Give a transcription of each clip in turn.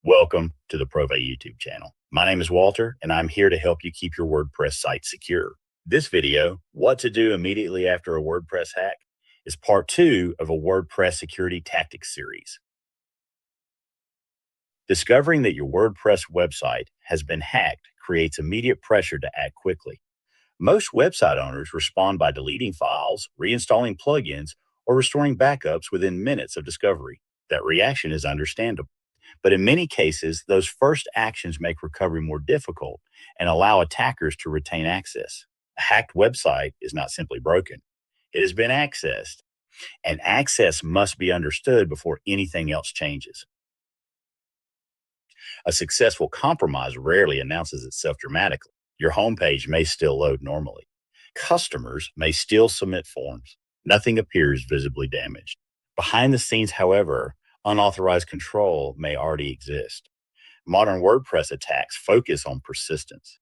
Welcome to the Prove YouTube channel. My name is Walter, and I'm here to help you keep your WordPress site secure. This video, What to Do Immediately After a WordPress Hack, is part 2 of a WordPress Security Tactics series. Discovering that your WordPress website has been hacked creates immediate pressure to act quickly. Most website owners respond by deleting files, reinstalling plugins, or restoring backups within minutes of discovery. That reaction is understandable. But in many cases, those first actions make recovery more difficult and allow attackers to retain access. A hacked website is not simply broken. It has been accessed, and access must be understood before anything else changes. A successful compromise rarely announces itself dramatically. Your homepage may still load normally. Customers may still submit forms. Nothing appears visibly damaged. Behind the scenes, however, unauthorized control may already exist. Modern WordPress attacks focus on persistence.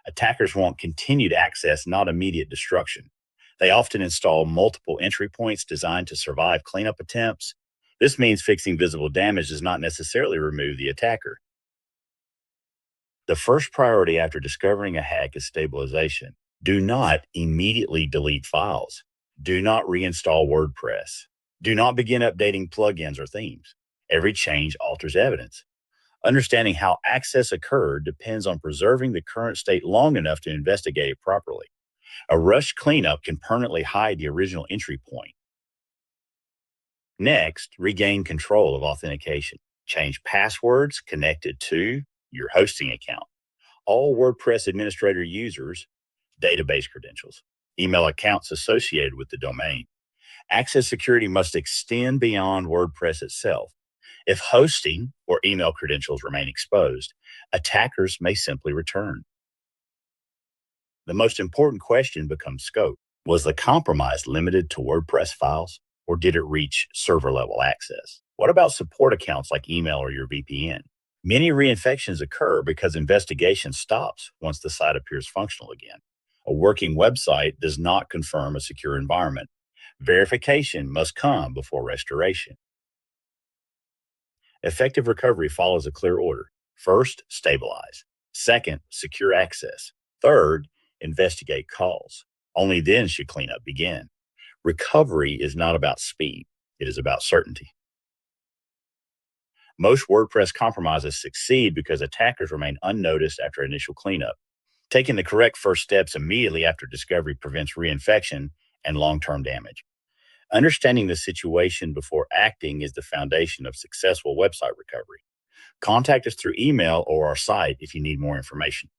Attackers want continued access, not immediate destruction. They often install multiple entry points designed to survive cleanup attempts. This means fixing visible damage does not necessarily remove the attacker. The first priority after discovering a hack is stabilization. Do not immediately delete files. Do not reinstall WordPress. Do not begin updating plugins or themes. Every change alters evidence. Understanding how access occurred depends on preserving the current state long enough to investigate it properly. A rushed cleanup can permanently hide the original entry point. Next, regain control of authentication. Change passwords connected to your hosting account. All WordPress administrator users, database credentials, email accounts associated with the domain. Access security must extend beyond WordPress itself. If hosting or email credentials remain exposed, attackers may simply return. The most important question becomes scope. Was the compromise limited to WordPress files, or did it reach server-level access? What about support accounts like email or your VPN? Many reinfections occur because investigation stops once the site appears functional again. A working website does not confirm a secure environment. Verification must come before restoration. Effective recovery follows a clear order. First, stabilize. Second, secure access. Third, investigate calls. Only then should cleanup begin. Recovery is not about speed. It is about certainty. Most WordPress compromises succeed because attackers remain unnoticed after initial cleanup. Taking the correct first steps immediately after discovery prevents reinfection and long-term damage. Understanding the situation before acting is the foundation of successful website recovery. Contact us through email or our site if you need more information.